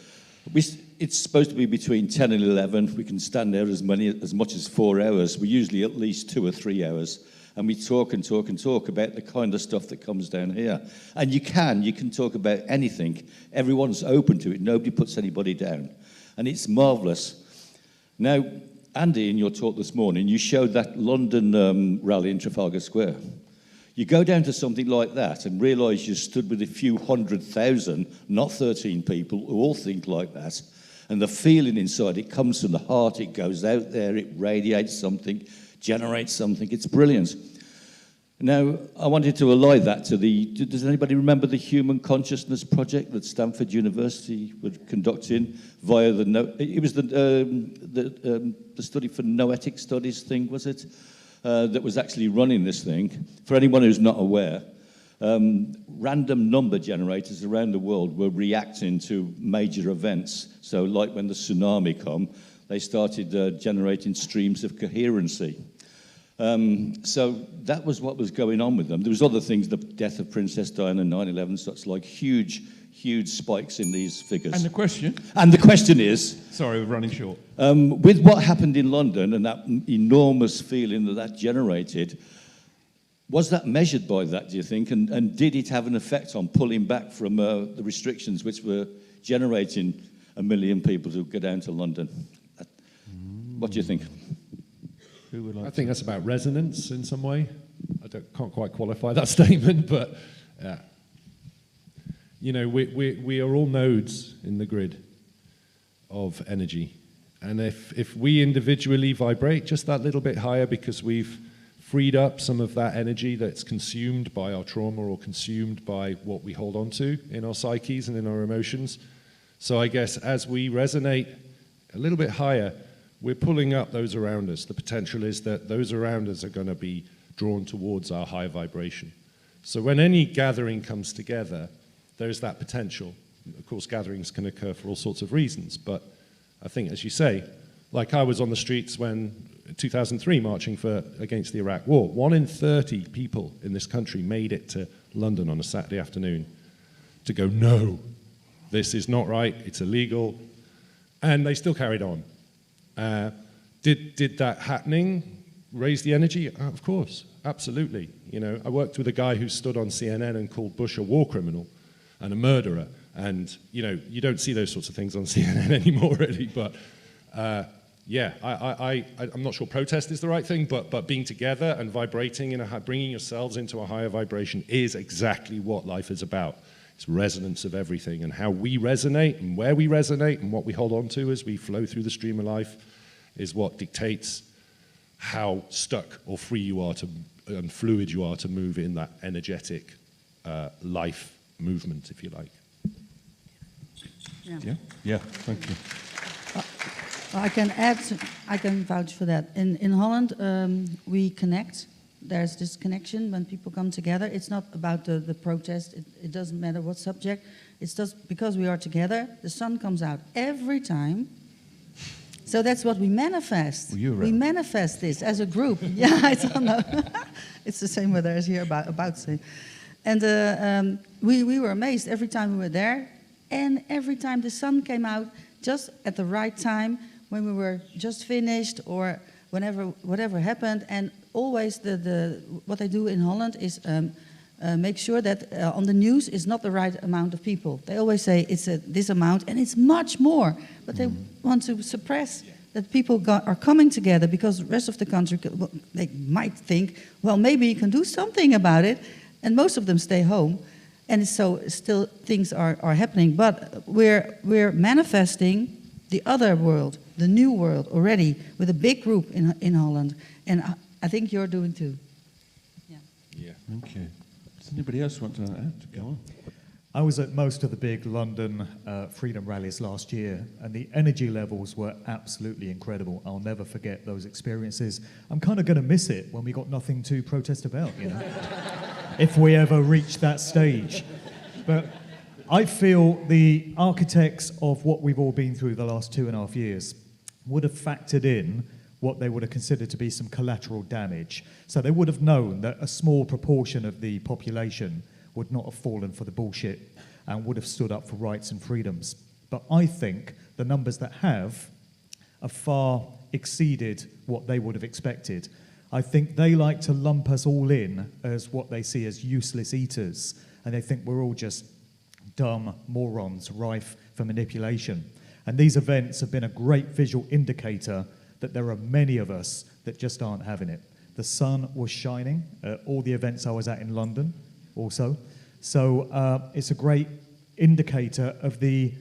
It's supposed to be between 10 and 11. We can stand there as much as 4 hours. We usually at least 2 or 3 hours, and we talk and talk and talk about the kind of stuff that comes down here. And you can talk about anything. Everyone's open to it. Nobody puts anybody down, and it's marvellous. Now, Andy, in your talk this morning, you showed that London rally in Trafalgar Square. You go down to something like that and realise you stood with a few 100,000, not 13 people, who all think like that. And the feeling inside, it comes from the heart, it goes out there, it radiates something, generates something. It's brilliant. Now, I wanted to ally that to does anybody remember the Human Consciousness Project that Stanford University was conducting via it was the study for noetic studies thing, was it? That was actually running this thing. For anyone who's not aware, random number generators around the world were reacting to major events. So like when the tsunami came, they started generating streams of coherency. So that was what was going on with them. There was other things, the death of Princess Diana, 9/11, such like huge spikes in these figures. And the question? And the question is... Sorry, we're running short. With what happened in London and that enormous feeling that generated, was that measured by that, do you think? And did it have an effect on pulling back from the restrictions which were generating 1 million people to go down to London? What do you think? I think that's about resonance in some way. I can't quite qualify that statement, but we are all nodes in the grid of energy. And if we individually vibrate just that little bit higher because we've freed up some of that energy that's consumed by our trauma or consumed by what we hold on to in our psyches and in our emotions. So I guess as we resonate a little bit higher, we're pulling up those around us. The potential is that those around us are going to be drawn towards our high vibration. So when any gathering comes together, there's that potential. Of course, gatherings can occur for all sorts of reasons, but I think, as you say, like I was on the streets when 2003 marching against the Iraq War. 1 in 30 people in this country made it to London on a Saturday afternoon to go, no, this is not right, it's illegal. And they still carried on. Did that happening raise the energy? Of course, absolutely. You know, I worked with a guy who stood on CNN and called Bush a war criminal and a murderer. And, you know, you don't see those sorts of things on CNN anymore, really. But, yeah, I'm not sure protest is the right thing, but being together and vibrating, bringing yourselves into a higher vibration is exactly what life is about. It's resonance of everything, and how we resonate and where we resonate and what we hold on to as we flow through the stream of life is what dictates how stuck or free you are and fluid you are to move in that energetic life movement, if you like. Yeah, thank you. I can add, I can vouch for that. In Holland, we connect. There's this connection when people come together. It's not about the protest. It doesn't matter what subject. It's just because we are together, the sun comes out every time. So that's what we manifest. We manifest this as a group. Yeah, I don't know. It's the same weather as here about to say. And we were amazed every time we were there. And every time the sun came out, just at the right time, when we were just finished or whatever happened. And always what they do in Holland is make sure that on the news is not the right amount of people. They always say it's this amount and it's much more. But they want to suppress that people are coming together because the rest of the country, they might think, well, maybe you can do something about it. And most of them stay home. And so still things are happening. But we're manifesting the other world, the new world already with a big group in Holland. And I think you're doing too. Yeah. Thank you. Does anybody else want to add? Go on. I was at most of the big London freedom rallies last year, and the energy levels were absolutely incredible. I'll never forget those experiences. I'm kind of going to miss it when we got nothing to protest about, you know, if we ever reach that stage. But I feel the architects of what we've all been through the last 2.5 years would have factored in what they would have considered to be some collateral damage. So they would have known that a small proportion of the population would not have fallen for the bullshit and would have stood up for rights and freedoms. But I think the numbers that have far exceeded what they would have expected. I think they like to lump us all in as what they see as useless eaters, and they think we're all just dumb morons rife for manipulation. And these events have been a great visual indicator that there are many of us that just aren't having it. The sun was shining at all the events I was at in London also. So it's a great indicator of the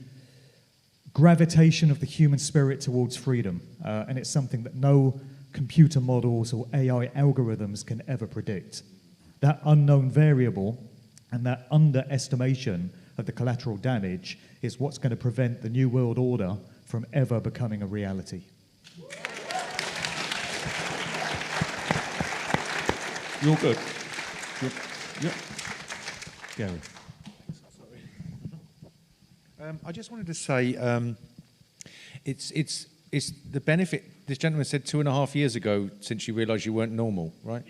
gravitation of the human spirit towards freedom. And it's something that no computer models or AI algorithms can ever predict. That unknown variable and that underestimation of the collateral damage is what's going to prevent the New World Order from ever becoming a reality. You're good. Yep. Gary. I just wanted to say it's the benefit. This gentleman said 2.5 years ago since you realised you weren't normal, right?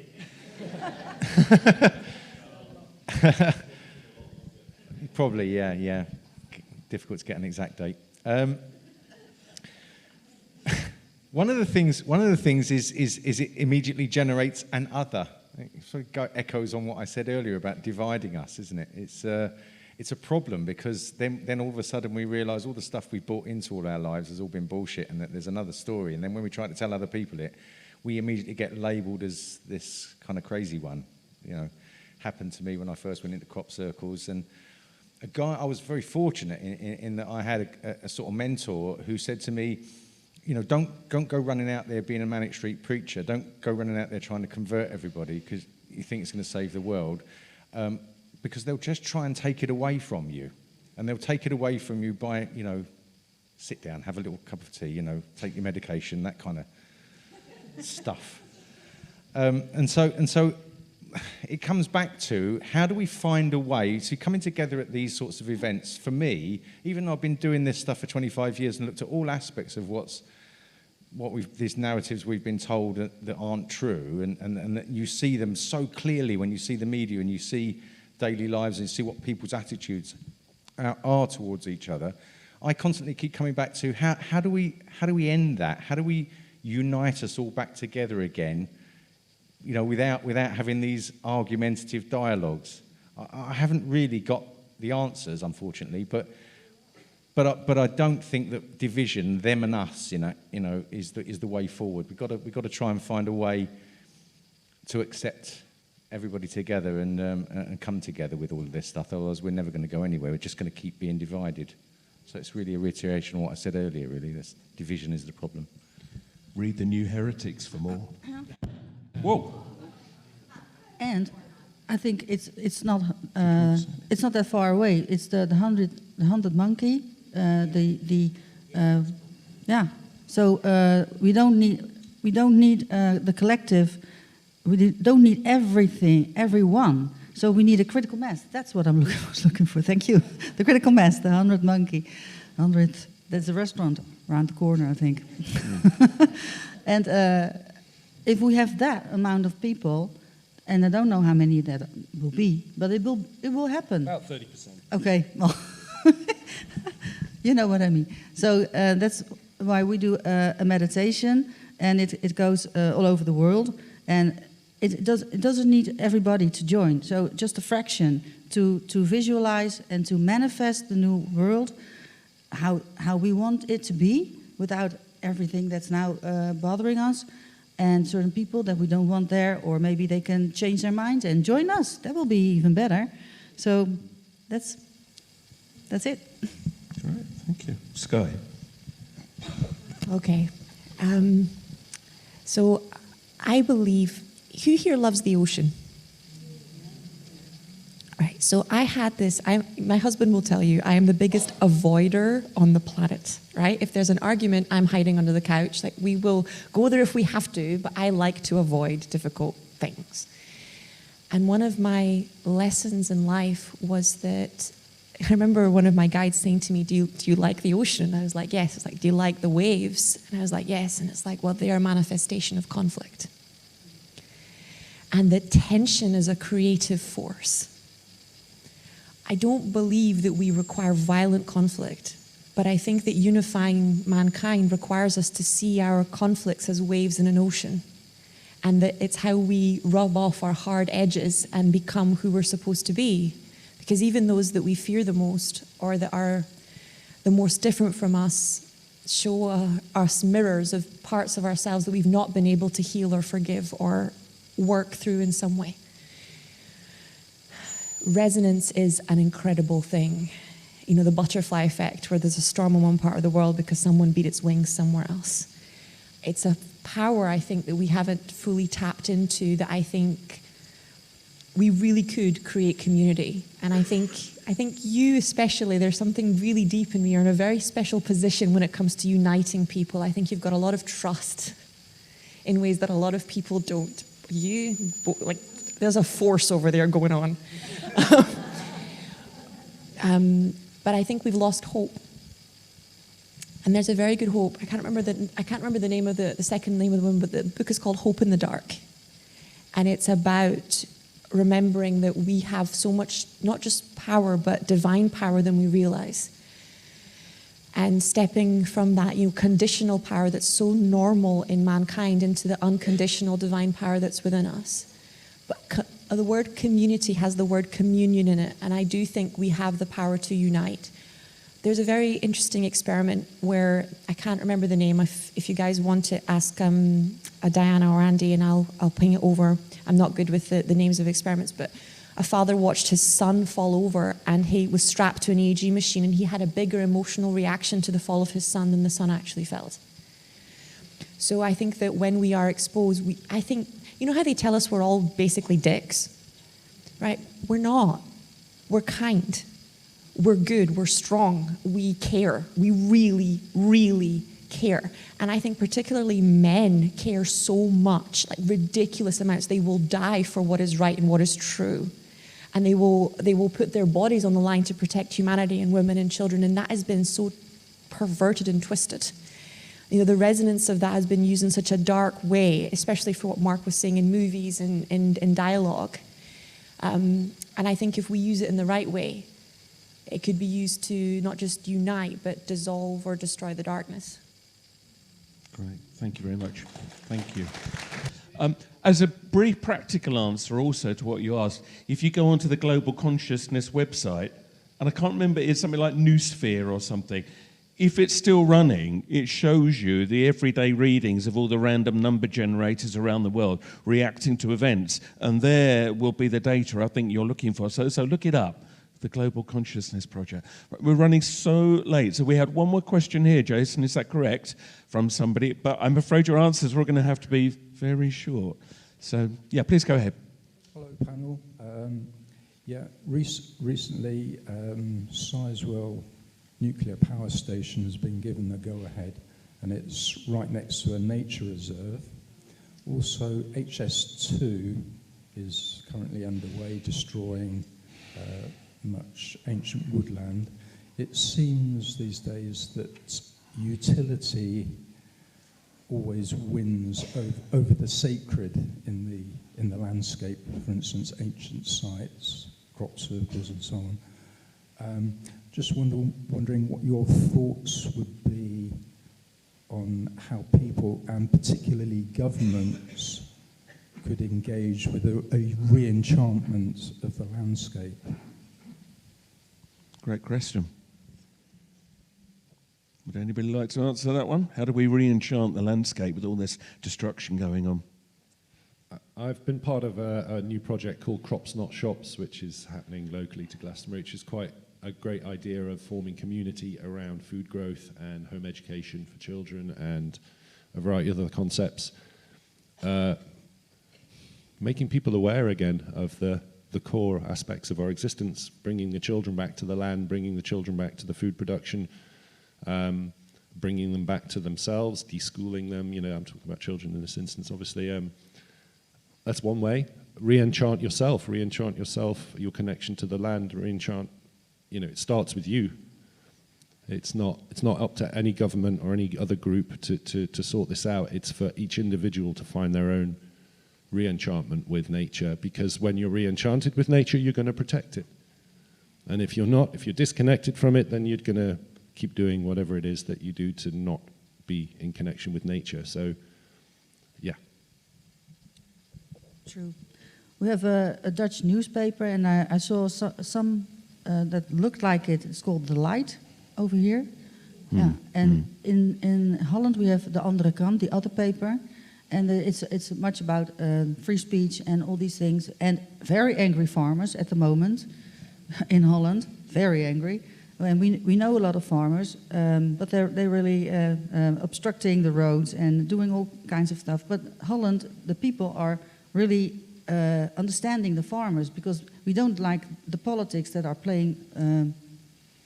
Probably, yeah. Difficult to get an exact date. One of the things is it immediately generates an other. It sort of echoes on what I said earlier about dividing us, isn't it? It's a problem because then all of a sudden we realise all the stuff we bought into all our lives has all been bullshit, and that there's another story. And then when we try to tell other people it, we immediately get labelled as this kind of crazy one. You know, happened to me when I first went into crop circles, and a guy, I was very fortunate in that I had a sort of mentor who said to me, you know, don't go running out there being a Manic Street preacher. Don't go running out there trying to convert everybody because you think it's going to save the world, because they'll just try and take it away from you, and they'll take it away from you by, you know, sit down, have a little cup of tea, you know, take your medication, that kind of stuff. And so it comes back to how do we find a way to coming together at these sorts of events. For me, even though I've been doing this stuff for 25 years and looked at all aspects of these narratives we've been told that aren't true, and that you see them so clearly when you see the media and you see daily lives and see what people's attitudes are towards each other, I constantly keep coming back to how do we end that? How do we unite us all back together again? You know, without having these argumentative dialogues. I haven't really got the answers, unfortunately, but I don't think that division, them and us, is the way forward. We've got to try and find a way to accept everybody together and come together with all of this stuff. Otherwise, we're never going to go anywhere. We're just going to keep being divided. So it's really a reiteration of what I said earlier. Really, this division is the problem. Read the New Heretics for more. Whoa. And I think it's not that far away. It's the 100 monkey. So we don't need the collective. We don't need everything, everyone. So we need a critical mass. That's what I was looking for. Thank you. The critical mass, the 100 monkey. 100. That's a restaurant around the corner, I think. And if we have that amount of people, and I don't know how many that will be, but it will happen. About 30%. Okay, well, you know what I mean. So that's why we do a meditation, and it goes all over the world, and it doesn't need everybody to join. So just a fraction to visualize and to manifest the new world, how we want it to be, without everything that's now bothering us, and certain people that we don't want there, or maybe they can change their mind and join us. That will be even better. So that's it. All right, thank you. Sky. Okay. So I believe, who here loves the ocean? Right, so I had this, my husband will tell you, I am the biggest avoider on the planet, right? If there's an argument, I'm hiding under the couch. Like, we will go there if we have to, but I like to avoid difficult things. And one of my lessons in life was that, I remember one of my guides saying to me, do you like the ocean? And I was like, yes. It's like, do you like the waves? And I was like, yes. And it's like, well, they are a manifestation of conflict. And that tension is a creative force. I don't believe that we require violent conflict, but I think that unifying mankind requires us to see our conflicts as waves in an ocean, and that it's how we rub off our hard edges and become who we're supposed to be. Because even those that we fear the most, or that are the most different from us, show us mirrors of parts of ourselves that we've not been able to heal or forgive or work through in some way. Resonance is an incredible thing. You know, the butterfly effect, where there's a storm in one part of the world because someone beat its wings somewhere else. It's a power, I think, that we haven't fully tapped into, that I think we really could create community. And I think you especially, there's something really deep in me. You're in a very special position when it comes to uniting people. I think you've got a lot of trust in ways that a lot of people don't. There's a force over there going on. But I think we've lost hope. And there's a very good hope. I can't remember the name of the second name of the woman, but the book is called Hope in the Dark. And it's about remembering that we have so much, not just power, but divine power than we realize. And stepping from that, conditional power that's so normal in mankind into the unconditional divine power that's within us. But the word community has the word communion in it, and I do think we have the power to unite. There's a very interesting experiment where, I can't remember the name. If you guys want to ask Diana or Andy, and I'll ping it over. I'm not good with the names of experiments, but a father watched his son fall over, and he was strapped to an EEG machine, and he had a bigger emotional reaction to the fall of his son than the son actually felt. So I think that when we are exposed, you know how they tell us we're all basically dicks, right? We're not. We're kind. We're good. We're strong. We care. We really, really care. And I think particularly men care so much, like ridiculous amounts. They will die for what is right and what is true. And they will put their bodies on the line to protect humanity and women and children. And that has been so perverted and twisted. The resonance of that has been used in such a dark way, especially for what Mark was saying in movies and in dialogue. And I think if we use it in the right way, It could be used to not just unite, but dissolve or destroy the darkness. Great. Thank you very much. Thank you. As a brief practical answer also to what you asked, if you go onto the Global Consciousness website, and I can't remember, it's something like Noosphere or something, if it's still running, it shows you the everyday readings of all the random number generators around the world reacting to events, and there will be the data I think you're looking for. So look it up, the Global Consciousness Project. We're running so late, so we had one more question here, Jason, is that correct, from somebody? But I'm afraid your answers were going to have to be very short. So, yeah, please go ahead. Hello, panel. Recently, Sizewell nuclear power station has been given the go-ahead, and it's right next to a nature reserve. Also, HS2 is currently underway, destroying much ancient woodland. It seems these days that utility always wins over the sacred in the landscape. For instance, ancient sites, crop circles, and so on. Just wondering what your thoughts would be on how people, and particularly governments, could engage with a re-enchantment of the landscape. Great question. Would anybody like to answer that one? How do we re-enchant the landscape with all this destruction going on? I've been part of a new project called Crops Not Shops, which is happening locally to Glastonbury, which is quite a great idea of forming community around food growth and home education for children and a variety of other concepts. Making people aware again of the core aspects of our existence, bringing the children back to the land, bringing the children back to the food production, bringing them back to themselves, deschooling them. You know, I'm talking about children in this instance, obviously. That's one way. Re-enchant yourself, your connection to the land, re-enchant. You know, it starts with you. It's not up to any government or any other group to sort this out. It's for each individual to find their own re-enchantment with nature, because when you're re-enchanted with nature, you're going to protect it. And if you're not, if you're disconnected from it, then you're going to keep doing whatever it is that you do to not be in connection with nature. So, yeah. True. We have a Dutch newspaper, and I saw some that looked like it. It's called The Light over here. Yeah. And in Holland we have the Andere Krant, the other paper, and it's much about free speech and all these things, and very angry farmers at the moment in Holland, very angry. And we know a lot of farmers, but they're really obstructing the roads and doing all kinds of stuff. But Holland, the people are really understanding the farmers, because we don't like the politics that are playing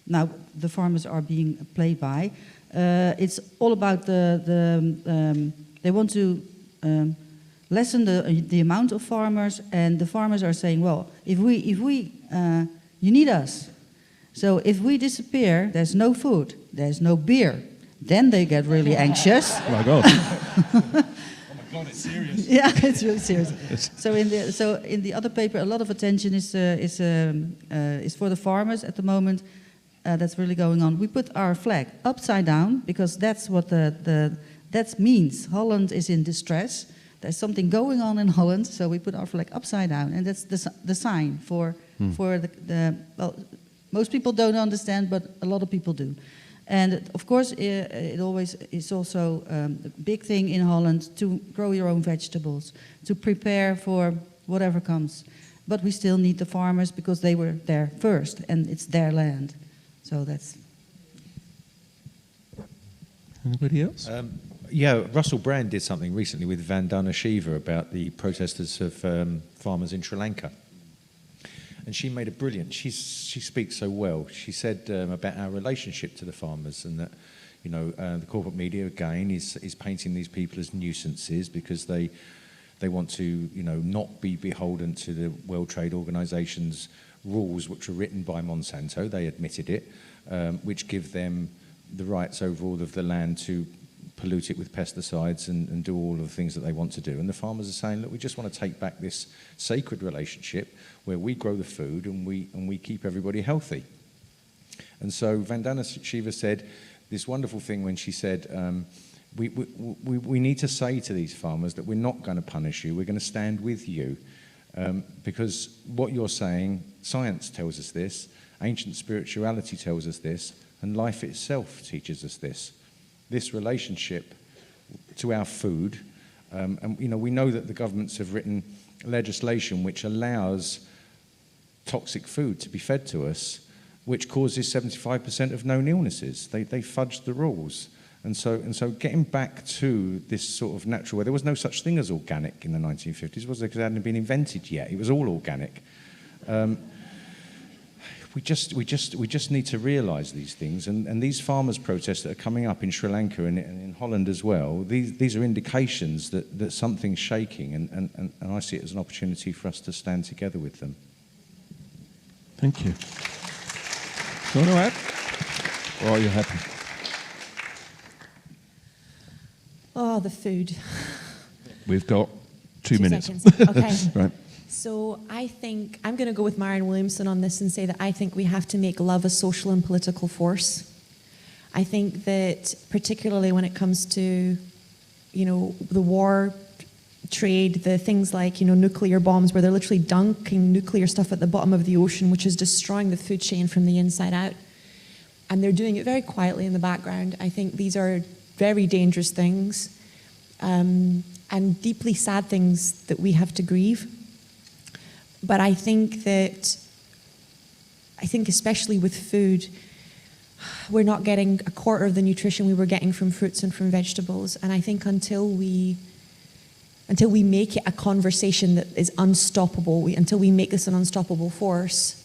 now. The farmers are being played by. It's all about they want to lessen the amount of farmers, and the farmers are saying, well, if we you need us. So if we disappear, there's no food, there's no beer. Then they get really anxious. Oh my God. Oh my God, it's serious. Yeah, it's really serious. So in the other paper, a lot of attention is for the farmers at the moment. That's really going on. We put our flag upside down because that's what that means. Holland is in distress. There's something going on in Holland, so we put our flag upside down, and that's the sign for the well. Most people don't understand, but a lot of people do. And of course, it always is also a big thing in Holland to grow your own vegetables, to prepare for whatever comes. But we still need the farmers because they were there first, and it's their land. So that's... Anybody else? Yeah, Russell Brand did something recently with Vandana Shiva about the protesters of farmers in Sri Lanka. And she made a brilliant, she speaks so well. She said about our relationship to the farmers, and that, you know, the corporate media, again, is painting these people as nuisances because they want to, you know, not be beholden to the World Trade Organization's rules, which were written by Monsanto, they admitted it, which give them the rights over all of the land to pollute it with pesticides and do all of the things that they want to do. And the farmers are saying, look, we just want to take back this sacred relationship where we grow the food and we keep everybody healthy. And so Vandana Shiva said this wonderful thing when she said, we need to say to these farmers that we're not going to punish you, we're going to stand with you. Because what you're saying, science tells us this, ancient spirituality tells us this, and life itself teaches us this. This relationship to our food, and we know that the governments have written legislation which allows toxic food to be fed to us, which causes 75% of known illnesses. They fudge the rules. And so getting back to this sort of natural way, there was no such thing as organic in the 1950s, was there? Because it hadn't been invented yet. It was all organic. We just need to realise these things, and these farmers' protests that are coming up in Sri Lanka and in Holland as well. These are indications that something's shaking, and I see it as an opportunity for us to stand together with them. Thank you. Do you want to add? Or are you happy? Oh, the food. We've got 2 minutes. Seconds. Okay. Right. So I think, I'm going to go with Marianne Williamson on this and say that I think we have to make love a social and political force. I think that particularly when it comes to, the war trade, the things like, nuclear bombs, where they're literally dunking nuclear stuff at the bottom of the ocean, which is destroying the food chain from the inside out. And they're doing it very quietly in the background. I think these are very dangerous things, and deeply sad things that we have to grieve. But I think especially with food, we're not getting a quarter of the nutrition we were getting from fruits and from vegetables. And I think until we make it a conversation that is unstoppable, until we make this an unstoppable force,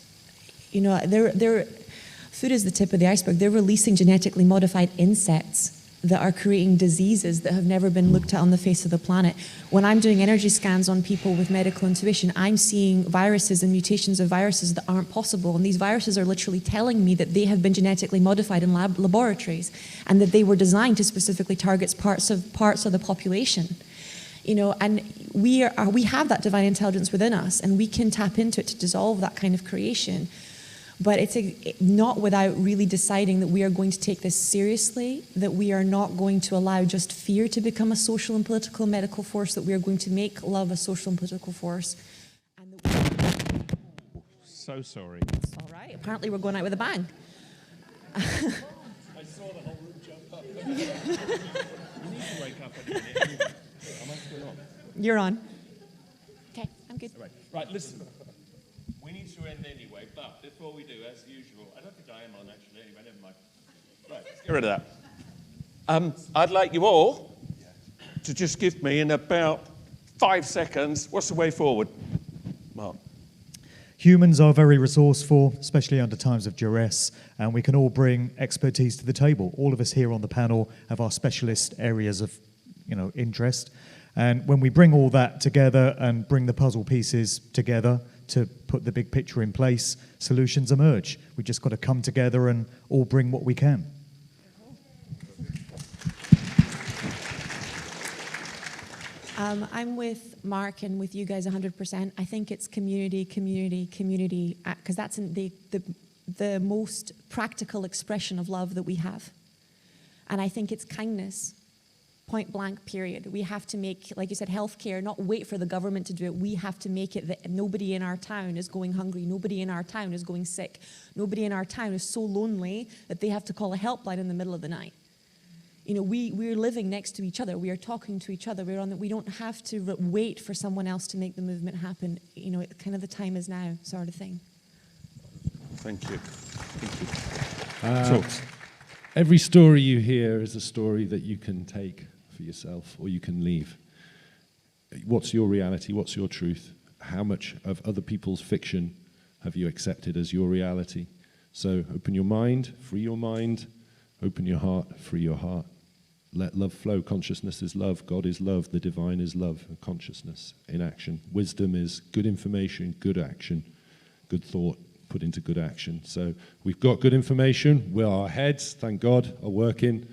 food is the tip of the iceberg. They're releasing genetically modified insects that are creating diseases that have never been looked at on the face of the planet. When I'm doing energy scans on people with medical intuition, I'm seeing viruses and mutations of viruses that aren't possible. And these viruses are literally telling me that they have been genetically modified in laboratories, and that they were designed to specifically target parts of the population. And we have that divine intelligence within us, and we can tap into it to dissolve that kind of creation. But it's not without really deciding that we are going to take this seriously, that we are not going to allow just fear to become a social and political and medical force, that we are going to make love a social and political force. So sorry. It's all right. Apparently we're going out with a bang. I saw the whole room jump up. You need to wake up in a minute. Am I still on? You're on. Okay, I'm good. Right, listen. We need to end anyway, but before we do, as usual, I don't think I am on actually anyway, never mind. Right, let's get rid of that. I'd like you all to just give me in about 5 seconds, what's the way forward? Mark. Humans are very resourceful, especially under times of duress, and we can all bring expertise to the table. All of us here on the panel have our specialist areas of interest. And when we bring all that together and bring the puzzle pieces together to put the big picture in place, solutions emerge. We just got to come together and all bring what we can. I'm with Mark and with you guys 100%. I think it's community, because that's the most practical expression of love that we have. And I think it's kindness. Point blank, period. We have to make, like you said, healthcare, not wait for the government to do it. We have to make it that nobody in our town is going hungry. Nobody in our town is going sick. Nobody in our town is so lonely that they have to call a helpline in the middle of the night. We're living next to each other. We are talking to each other. We don't have to wait for someone else to make the movement happen. Kind of the time is now, sort of thing. Thank you. Every story you hear is a story that you can take for yourself or you can leave. What's your reality? What's your truth? How much of other people's fiction have you accepted as your reality? So open your mind, free your mind, open your heart, free your heart. Let love flow. Consciousness is love. God is love. The divine is love. And consciousness in action. Wisdom is good information, good action, good thought put into good action. So we've got good information. Our heads, thank God, are working.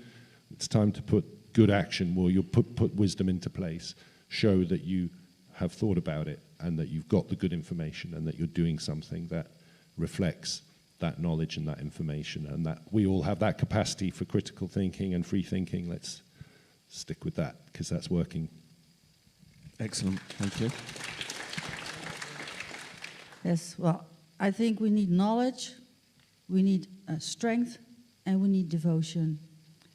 It's time to put good action. Well, you'll put wisdom into place. Show that you have thought about it and that you've got the good information and that you're doing something that reflects that knowledge and that information, and that we all have that capacity for critical thinking and free thinking. Let's stick with that, because that's working. Excellent, thank you. Yes, well, I think we need knowledge, we need strength, and we need devotion.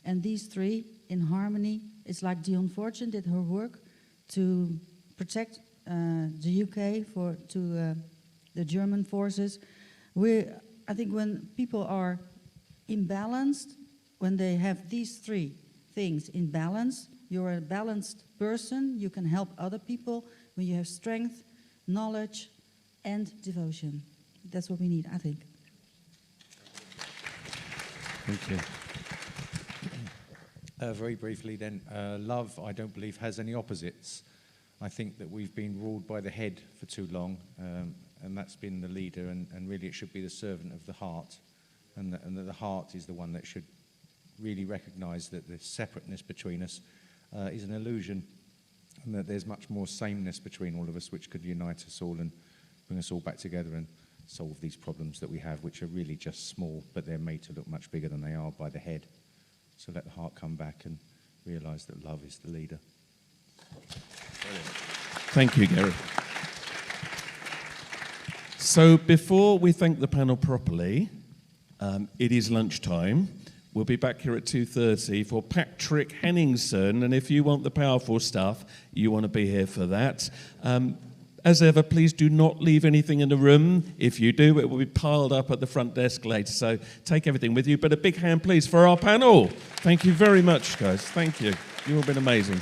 And these three in harmony, it's like Dion Fortune did her work to protect the UK to the German forces. I think when people are imbalanced, when they have these three things in balance, you're a balanced person, you can help other people when you have strength, knowledge, and devotion. That's what we need, I think. Thank you. Very briefly then, love, I don't believe, has any opposites. I think that we've been ruled by the head for too long, and that's been the leader, and really it should be the servant of the heart, and that the heart is the one that should really recognise that the separateness between us is an illusion, and that there's much more sameness between all of us which could unite us all and bring us all back together and solve these problems that we have, which are really just small, but they're made to look much bigger than they are by the head. So let the heart come back and realise that love is the leader. Brilliant. Thank you, Gary. So before we thank the panel properly, it is lunchtime. We'll be back here at 2:30 for Patrick Henningsen, and if you want the powerful stuff, you want to be here for that. As ever, please do not leave anything in the room. If you do, it will be piled up at the front desk later, so take everything with you. But a big hand, please, for our panel. Thank you very much, guys. Thank you. You've all been amazing.